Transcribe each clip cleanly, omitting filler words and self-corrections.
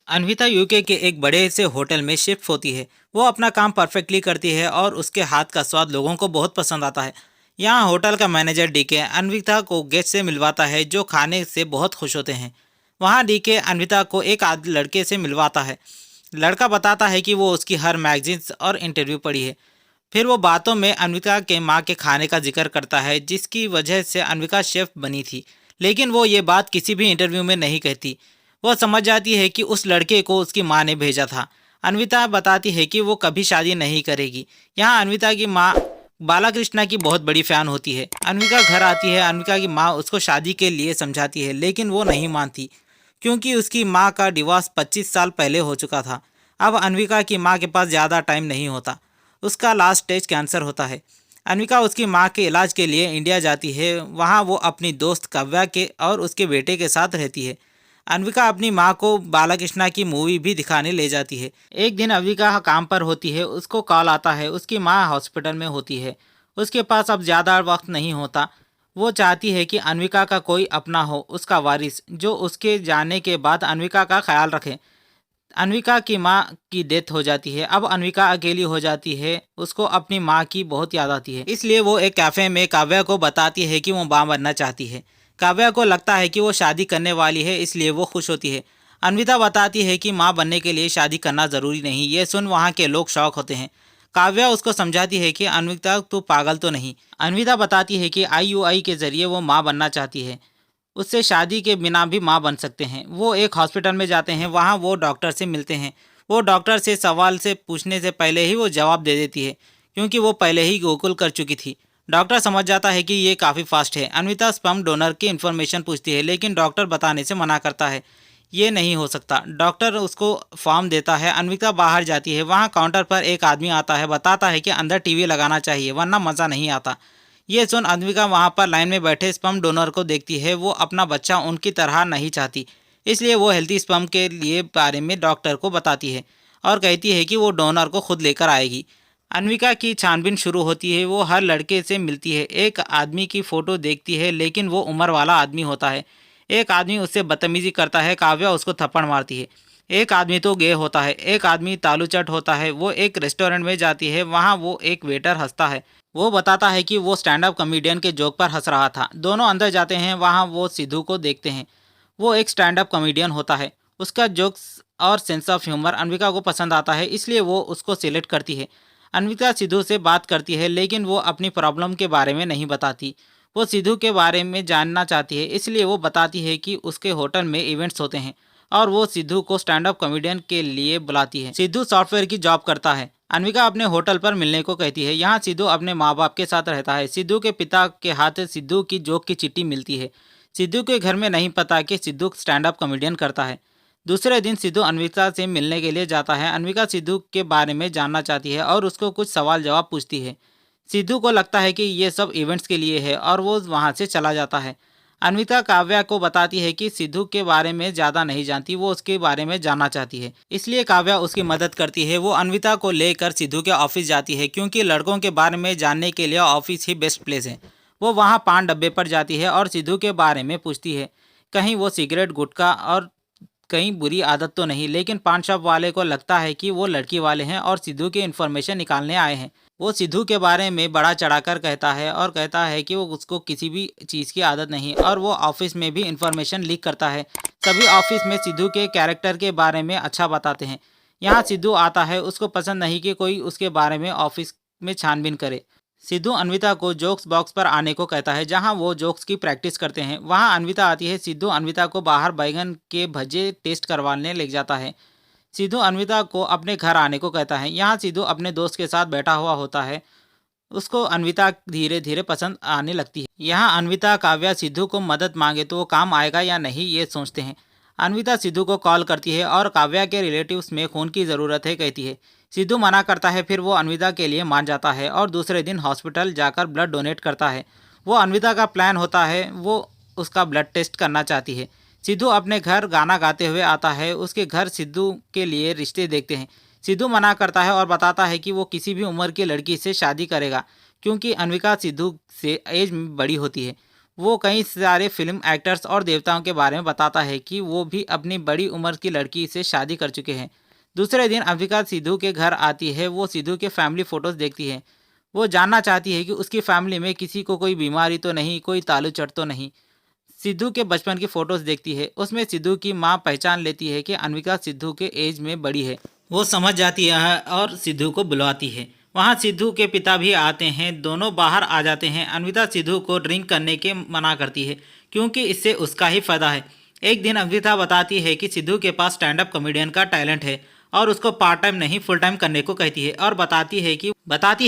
Anvita UK के एक बड़े से होटल में शिफ्ट होती है। वो अपना काम परफेक्टली करती है और उसके हाथ का स्वाद लोगों को बहुत पसंद आता है। यहाँ होटल का मैनेजर डीके अन्विता को गेस्ट से मिलवाता है जो खाने से बहुत खुश होते हैं। वहाँ डीके अन्विता को एक लड़के से मिलवाता है। लड़का बताता है कि वो उसकी हर मैगजीन्स और इंटरव्यू पढ़ी है। फिर वो बातों में अन्विका के माँ के खाने का जिक्र करता है जिसकी वजह से अन्विका शेफ बनी थी। लेकिन वो ये बात किसी भी इंटरव्यू में नहीं कहती। वो समझ जाती है कि उस लड़के को उसकी माँ ने भेजा था। अन्विता बताती है कि वो कभी शादी नहीं करेगी। यहाँ अन्विता की माँ बालाकृष्णा की बहुत बड़ी फ़ैन होती है। अन्विका घर आती है। अन्विका की माँ उसको शादी के लिए समझाती है लेकिन वो नहीं मानती क्योंकि उसकी माँ का डिवोर्स 25 साल पहले हो चुका था। अब अन्विका की माँ के पास ज़्यादा टाइम नहीं होता। उसका लास्ट स्टेज कैंसर होता है। अन्विका उसकी माँ के इलाज के लिए इंडिया जाती है। वहाँ वो अपनी दोस्त काव्या के और उसके बेटे के साथ रहती है। अन्विका अपनी माँ को बालाकृष्णा की मूवी भी दिखाने ले जाती है। एक दिन अन्विका काम पर होती है। उसको कॉल आता है। उसकी माँ हॉस्पिटल में होती है। उसके पास अब ज़्यादा वक्त नहीं होता। वो चाहती है कि अन्विका का कोई अपना हो, उसका वारिस, जो उसके जाने के बाद अन्विका का ख्याल रखे। अन्विका की माँ की डेथ हो जाती है। अब अन्विका अकेली हो जाती है। उसको अपनी माँ की बहुत याद आती है। इसलिए वो एक कैफ़े में काव्या को बताती है कि वो माँ बनना चाहती है। काव्या को लगता है कि वो शादी करने वाली है, इसलिए वो खुश होती है। अन्विता बताती है कि माँ बनने के लिए शादी करना ज़रूरी नहीं। ये सुन वहाँ के लोग शौक होते हैं। काव्या उसको समझाती है कि अन्विता तू पागल तो नहीं। अन्विता बताती है कि आईयूआई के ज़रिए वो माँ बनना चाहती है। उससे शादी के बिना भी माँ बन सकते हैं। वो एक हॉस्पिटल में जाते हैं। वहाँ वो डॉक्टर से मिलते हैं। वो डॉक्टर से सवाल से पूछने से पहले ही वो जवाब दे देती है क्योंकि वो पहले ही गोकुल कर चुकी थी। डॉक्टर समझ जाता है कि ये काफ़ी फास्ट है। अन्विता स्पर्म डोनर की इन्फॉर्मेशन पूछती है लेकिन डॉक्टर बताने से मना करता है। ये नहीं हो सकता। डॉक्टर उसको फॉर्म देता है। अन्विता बाहर जाती है। वहाँ काउंटर पर एक आदमी आता है, बताता है कि अंदर टीवी लगाना चाहिए वरना मज़ा नहीं आता। ये सुन अन्विका वहाँ पर लाइन में बैठे स्पर्म डोनर को देखती है। वो अपना बच्चा उनकी तरह नहीं चाहती, इसलिए वो हेल्थी स्पर्म के लिए बारे में डॉक्टर को बताती है और कहती है कि वो डोनर को खुद लेकर आएगी। अन्विका की छानबीन शुरू होती है। वो हर लड़के से मिलती है। एक आदमी की फ़ोटो देखती है लेकिन वो उम्र वाला आदमी होता है। एक आदमी उससे बदतमीजी करता है। काव्या उसको थप्पड़ मारती है। एक आदमी तो गे होता है। एक आदमी तालूचट होता है। वो एक रेस्टोरेंट में जाती है। वहाँ वो एक वेटर हंसता है। वो बताता है कि वो स्टैंड अप कॉमेडियन के जोक पर हंस रहा था। दोनों अंदर जाते हैं। वहाँ वो सिद्धू को देखते हैं। वो एक स्टैंड अप कॉमेडियन होता है। उसका जोक्स और सेंस ऑफ ह्यूमर अन्विका को पसंद आता है, इसलिए वो उसको सिलेक्ट करती है। अन्विका सिद्धू से बात करती है लेकिन वो अपनी प्रॉब्लम के बारे में नहीं बताती। वो सिद्धू के बारे में जानना चाहती है, इसलिए वो बताती है कि उसके होटल में इवेंट्स होते हैं और वो सिद्धू को स्टैंड अप कॉमेडियन के लिए बुलाती है। सिद्धू सॉफ्टवेयर की जॉब करता है। अन्विका अपने होटल पर मिलने को कहती है। यहाँ सिद्धू अपने माँ बाप के साथ रहता है। सिद्धू के पिता के हाथ सिद्धू की जोक की चिट्ठी मिलती है। सिद्धू के घर में नहीं पता कि सिद्धू स्टैंड अप कॉमेडियन करता है। दूसरे दिन सिद्धू अन्विका से मिलने के लिए जाता है। अन्विका सिद्धू के बारे में जानना चाहती है और उसको कुछ सवाल जवाब पूछती है। सिद्धू को लगता है कि ये सब इवेंट्स के लिए है और वो वहाँ से चला जाता है। अन्विता काव्या को बताती है कि सिद्धू के बारे में ज़्यादा नहीं जानती, वो उसके बारे में जानना चाहती है, इसलिए काव्या उसकी मदद करती है। वो अन्विता को लेकर सिद्धू के ऑफिस जाती है क्योंकि लड़कों के बारे में जानने के लिए ऑफिस ही बेस्ट प्लेस है। वो वहाँ पान डब्बे पर जाती है और सिद्धू के बारे में पूछती है, कहीं वो सिगरेट गुटखा और कहीं बुरी आदत तो नहीं। लेकिन पान शॉप वाले को लगता है कि वो लड़की वाले हैं और सिद्धू की इन्फॉर्मेशन निकालने आए हैं। वो सिद्धू के बारे में बड़ा चढ़ाकर कहता है और कहता है कि वो उसको किसी भी चीज़ की आदत नहीं और वो ऑफिस में भी इन्फॉर्मेशन लीक करता है। सभी ऑफिस में सिद्धू के कैरेक्टर के बारे में अच्छा बताते हैं। यहाँ सिद्धू आता है। उसको पसंद नहीं कि कोई उसके बारे में ऑफिस में छानबीन करे। सिद्धू अन्विता को जोक्स बॉक्स पर आने को कहता है जहां वो जोक्स की प्रैक्टिस करते हैं। वहां अन्विता आती है। सिद्धू अन्विता को बाहर बैगन के भजे टेस्ट करवाने ले जाता है। सिद्धू अन्विता को अपने घर आने को कहता है। यहाँ सिद्धू अपने दोस्त के साथ बैठा हुआ होता है। उसको अन्विता धीरे धीरे पसंद आने लगती है। यहाँ अन्विता काव्या सिद्धू को मदद मांगे तो वो काम आएगा या नहीं ये सोचते हैं। अन्विता सिद्धू को कॉल करती है और काव्या के रिलेटिव्स में खून की ज़रूरत है कहती है। सिद्धू मना करता है। फिर वो अन्विता के लिए मान जाता है और दूसरे दिन हॉस्पिटल जाकर ब्लड डोनेट करता है। वो अन्विता का प्लान होता है। वो उसका ब्लड टेस्ट करना चाहती है। सिद्धू अपने घर गाना गाते हुए आता है। उसके घर सिद्धू के लिए रिश्ते देखते हैं। सिद्धू मना करता है और बताता है कि वो किसी भी उम्र की लड़की से शादी करेगा क्योंकि अन्विका सिद्धू से एज में बड़ी होती है। वो कई सारे फिल्म एक्टर्स और देवताओं के बारे में बताता है कि वो भी अपनी बड़ी उम्र की लड़की से शादी कर चुके हैं। दूसरे दिन अंबिका सिद्धू के घर आती है। वो सिद्धू के फैमिली फोटोज देखती है। वो जानना चाहती है कि उसकी फैमिली में किसी को कोई बीमारी तो नहीं, कोई तालू चट तो नहीं। सिद्धू के बचपन की फोटोज देखती है। उसमें सिद्धू की माँ पहचान लेती है कि अनविका सिद्धू के एज में बड़ी है। वो समझ जाती है और सिद्धू को बुलवाती है। वहाँ सिद्धू के पिता भी आते हैं। दोनों बाहर आ जाते हैं। अनविता सिद्धू को ड्रिंक करने के मना करती है क्योंकि इससे उसका ही फायदा है। एक दिन अनविता बताती है कि सिद्धू के पास स्टैंड अप कॉमेडियन का टैलेंट है और उसको पार्ट टाइम नहीं फुल टाइम करने को कहती है और बताती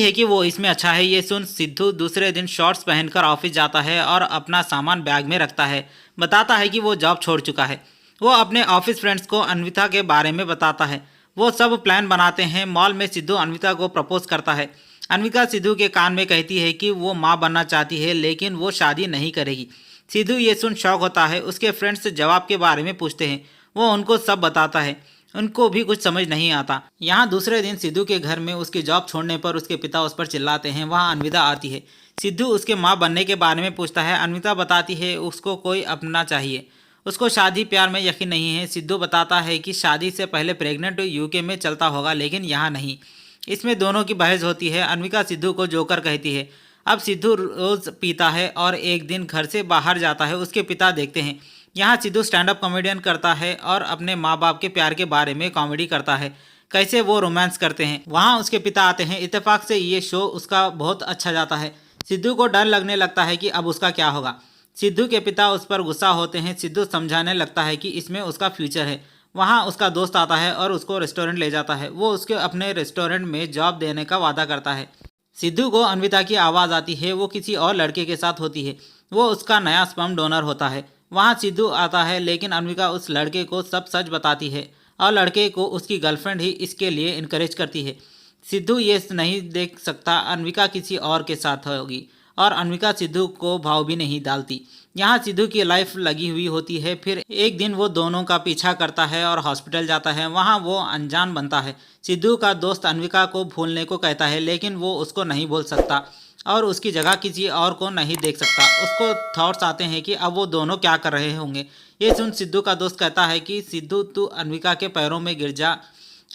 है कि वो इसमें अच्छा है। ये सुन सिद्धू दूसरे दिन शॉर्ट्स पहनकर ऑफिस जाता है और अपना सामान बैग में रखता है। बताता है कि वो जॉब छोड़ चुका है। वो अपने ऑफिस फ्रेंड्स को अनविता के बारे में बताता है। वो सब प्लान बनाते हैं। मॉल में सिद्धू अनविता को प्रपोज करता है। अनविता सिद्धू के कान में कहती है कि वो माँ बनना चाहती है लेकिन वो शादी नहीं करेगी। सिद्धू ये सुन शौक होता है। उसके फ्रेंड्स जवाब के बारे में पूछते हैं। वो उनको सब बताता है। उनको भी कुछ समझ नहीं आता। यहाँ दूसरे दिन सिद्धू के घर में उसकी जॉब छोड़ने पर उसके पिता उस पर चिल्लाते हैं। वहाँ अनविता आती है। सिद्धू उसके माँ बनने के बारे में पूछता है। अनविता बताती है उसको कोई अपना चाहिए। उसको शादी प्यार में यकीन नहीं है। सिद्धू बताता है कि शादी से पहले प्रेग्नेंट यूके में चलता होगा लेकिन यहाँ नहीं। इसमें दोनों की बहस होती है। अनविका सिद्धू को जोकर कहती है। अब सिद्धू रोज पीता है और एक दिन घर से बाहर जाता है। उसके पिता देखते हैं। यहाँ सिद्धू स्टैंड अप कॉमेडियन करता है और अपने माँ बाप के प्यार के बारे में कॉमेडी करता है, कैसे वो रोमांस करते हैं। वहाँ उसके पिता आते हैं। इत्तेफाक से ये शो उसका बहुत अच्छा जाता है। सिद्धू को डर लगने लगता है कि अब उसका क्या होगा। सिद्धू के पिता उस पर गुस्सा होते हैं। सिद्धू समझाने लगता है कि इसमें उसका फ्यूचर है। वहाँ उसका दोस्त आता है और उसको रेस्टोरेंट ले जाता है। वो उसके अपने रेस्टोरेंट में जॉब देने का वादा करता है। सिद्धू को अनविता की आवाज़ आती है। वो किसी और लड़के के साथ होती है। वो उसका नया स्पर्म डोनर होता है। वहाँ सिद्धू आता है लेकिन अनविका उस लड़के को सब सच बताती है और लड़के को उसकी गर्लफ्रेंड ही इसके लिए इनकरेज करती है। सिद्धू ये नहीं देख सकता अनविका किसी और के साथ होगी और अनविका सिद्धू को भाव भी नहीं डालती। यहाँ सिद्धू की लाइफ लगी हुई होती है। फिर एक दिन वो दोनों का पीछा करता है और हॉस्पिटल जाता है। वहाँ वो अनजान बनता है। सिद्धू का दोस्त अनविका को भूलने को कहता है लेकिन वो उसको नहीं भूल सकता और उसकी जगह किसी और को नहीं देख सकता। उसको थॉट्स आते हैं कि अब वो दोनों क्या कर रहे होंगे। ये सुन सिद्धू का दोस्त कहता है कि सिद्धू तू अनविका के पैरों में गिर जा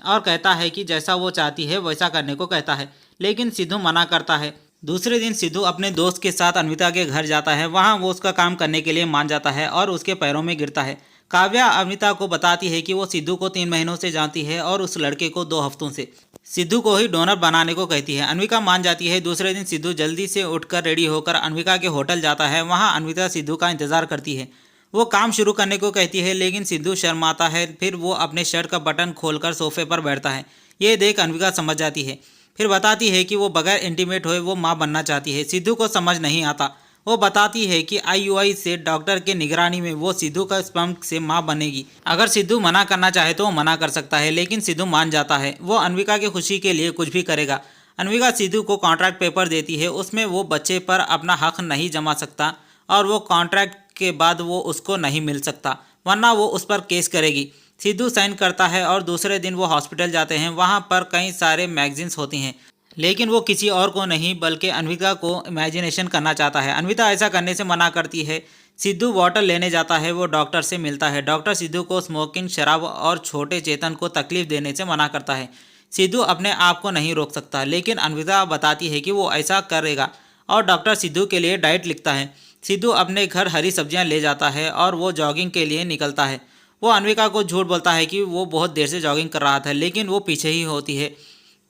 और कहता है कि जैसा वो चाहती है वैसा करने को कहता है लेकिन सिद्धू मना करता है। दूसरे दिन सिद्धू अपने दोस्त के साथ अनविता के घर जाता है। वहाँ वो उसका काम करने के लिए मान जाता है और उसके पैरों में गिरता है। काव्या अनविता को बताती है कि वो सिद्धू को 3 महीनों से जानती है और उस लड़के को 2 हफ्तों से। सिद्धू को ही डोनर बनाने को कहती है। अनविका मान जाती है। दूसरे दिन सिद्धू जल्दी से उठकर रेडी होकर अनविका के होटल जाता है। वहाँ अनविता सिद्धू का इंतजार करती है। वो काम शुरू करने को कहती है लेकिन सिद्धू शर्माता है। फिर वो अपने शर्ट का बटन खोलकर सोफे पर बैठता है। ये देख अनविका समझ जाती है। फिर बताती है कि वो बगैर इंटीमेट हुए वो माँ बनना चाहती है। सिद्धू को समझ नहीं आता। वो बताती है कि आईयूआई से डॉक्टर के निगरानी में वो सिद्धू का स्पर्म से माँ बनेगी। अगर सिद्धू मना करना चाहे तो वो मना कर सकता है लेकिन सिद्धू मान जाता है। वो अनविका की खुशी के लिए कुछ भी करेगा। अनविका सिद्धू को कॉन्ट्रैक्ट पेपर देती है। उसमें वो बच्चे पर अपना हक नहीं जमा सकता और वो कॉन्ट्रैक्ट के बाद वो उसको नहीं मिल सकता वरना वो उस पर केस करेगी। सिद्धू साइन करता है और दूसरे दिन वो हॉस्पिटल जाते हैं। वहाँ पर कई सारे मैगजीन्स होती हैं लेकिन वो किसी और को नहीं बल्कि अनविका को इमेजिनेशन करना चाहता है। अनविता ऐसा करने से मना करती है। सिद्धू बॉटल लेने जाता है। वो डॉक्टर से मिलता है। डॉक्टर सिद्धू को स्मोकिंग, शराब और छोटे चेतन को तकलीफ देने से मना करता है। सिद्धू अपने आप को नहीं रोक सकता लेकिन अनविता बताती है कि वो ऐसा करेगा और डॉक्टर सिद्धू के लिए डाइट लिखता है। सिद्धू अपने घर हरी सब्जियां ले जाता है और वो जॉगिंग के लिए निकलता है। वो अनविका को झूठ बोलता है कि वो बहुत देर से जॉगिंग कर रहा था लेकिन वो पीछे ही होती है।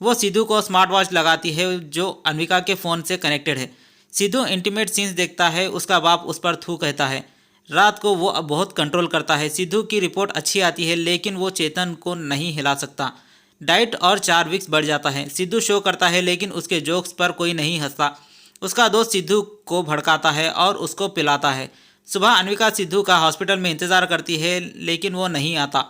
वो सिद्धू को स्मार्ट वॉच लगाती है जो अनविका के फ़ोन से कनेक्टेड है। सिद्धू इंटीमेट सीन्स देखता है। उसका बाप उस पर थू कहता है। रात को वो अब बहुत कंट्रोल करता है। सिद्धू की रिपोर्ट अच्छी आती है लेकिन वो चेतन को नहीं हिला सकता। डाइट और 4 वीक्स बढ़ जाता है। सिद्धू शो करता है लेकिन उसके जोक्स पर कोई नहीं हंसता। उसका दोस्त सिद्धू को भड़काता है और उसको पिलाता है। सुबह अनविका सिद्धू का हॉस्पिटल में इंतज़ार करती है लेकिन वो नहीं आता,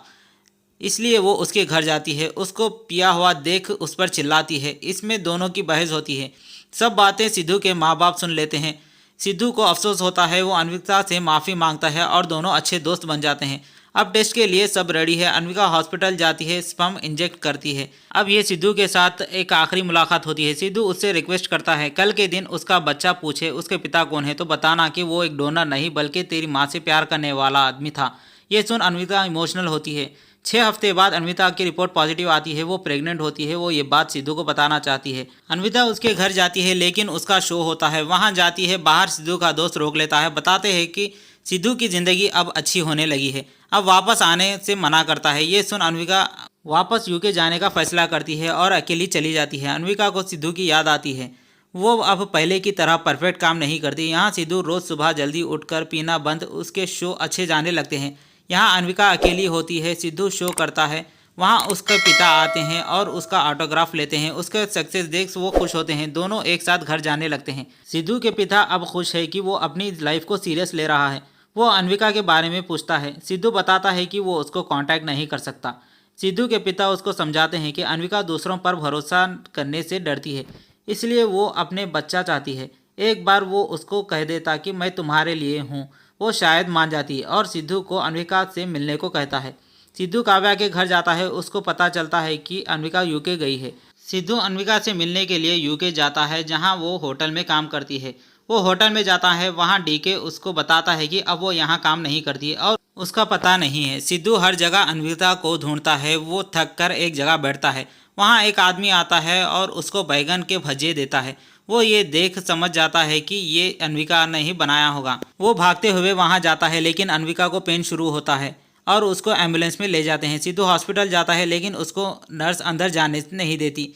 इसलिए वो उसके घर जाती है। उसको पिया हुआ देख उस पर चिल्लाती है। इसमें दोनों की बहस होती है। सब बातें सिद्धू के माँ बाप सुन लेते हैं। सिद्धू को अफसोस होता है। वो अनविका से माफ़ी मांगता है और दोनों अच्छे दोस्त बन जाते हैं। अब टेस्ट के लिए सब रेडी है। अनविका हॉस्पिटल जाती है, स्पर्म इंजेक्ट करती है। अब ये सिद्धू के साथ एक आखिरी मुलाकात होती है। सिद्धू उससे रिक्वेस्ट करता है कल के दिन उसका बच्चा पूछे उसके पिता कौन है तो बताना कि वो एक डोनर नहीं बल्कि तेरी माँ से प्यार करने वाला आदमी था। ये सुन अनविका इमोशनल होती है। 6 हफ्ते बाद अनविता की रिपोर्ट पॉजिटिव आती है। वो प्रेग्नेंट होती है। वो ये बात सिद्धू को बताना चाहती है। अनविता उसके घर जाती है लेकिन उसका शो होता है। वहाँ जाती है, बाहर सिद्धू का दोस्त रोक लेता है। बताते हैं कि सिद्धू की ज़िंदगी अब अच्छी होने लगी है, अब वापस आने से मना करता है। ये सुन अनविका वापस यूके जाने का फैसला करती है और अकेली चली जाती है। अनविका को सिद्धू की याद आती है। वो अब पहले की तरह परफेक्ट काम नहीं करती। यहाँ सिद्धू रोज़ सुबह जल्दी उठकर पीना बंद, उसके शो अच्छे जाने लगते हैं। यहाँ अनविका अकेली होती है। सिद्धू शो करता है, वहाँ उसके पिता आते हैं और उसका ऑटोग्राफ लेते हैं। उसके सक्सेस देख वो खुश होते हैं। दोनों एक साथ घर जाने लगते हैं। सिद्धू के पिता अब खुश है कि वो अपनी लाइफ को सीरियस ले रहा है। वो अनविका के बारे में पूछता है। सिद्धू बताता है कि वो उसको कांटेक्ट नहीं कर सकता। सिद्धू के पिता उसको समझाते हैं कि अनविका दूसरों पर भरोसा करने से डरती है, इसलिए वो अपने बच्चा चाहती है। एक बार वो उसको कह देता कि मैं तुम्हारे लिए हूँ, वो शायद मान जाती है और सिद्धू को अनविका से मिलने को कहता है। सिद्धू काव्या के घर जाता है। उसको पता चलता है कि अनविका यूके गई है। सिद्धू अनविका से मिलने के लिए यूके जाता है जहाँ वो होटल में काम करती है। वो होटल में जाता है, वहाँ डीके उसको बताता है कि अब वो यहाँ काम नहीं करती है और उसका पता नहीं है। सिद्धू हर जगह अनविका को ढूंढता है। वो थक कर एक जगह बैठता है। वहाँ एक आदमी आता है और उसको बैगन के भजिए देता है। वो ये देख समझ जाता है कि ये अनविका ने ही बनाया होगा। वो भागते हुए वहाँ जाता है लेकिन अनविका को पेन शुरू होता है और उसको एम्बुलेंस में ले जाते हैं। सिद्धू हॉस्पिटल जाता है लेकिन उसको नर्स अंदर जाने नहीं देती।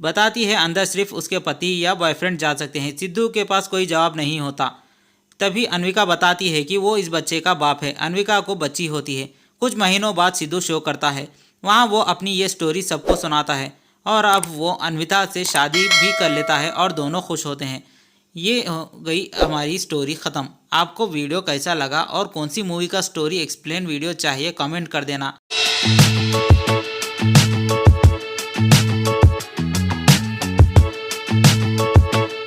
बताती है अंदर सिर्फ उसके पति या बॉयफ्रेंड जा सकते हैं। सिद्धू के पास कोई जवाब नहीं होता। तभी अनविका बताती है कि वो इस बच्चे का बाप है। अनविका को बच्ची होती है। कुछ महीनों बाद सिद्धू शो करता है। वहाँ वो अपनी ये स्टोरी सबको सुनाता है और अब वो अनविता से शादी भी कर लेता है और दोनों खुश होते हैं। ये हो गई हमारी स्टोरी ख़त्म। आपको वीडियो कैसा लगा और कौन सी मूवी का स्टोरी एक्सप्लेन वीडियो चाहिए कमेंट कर देना।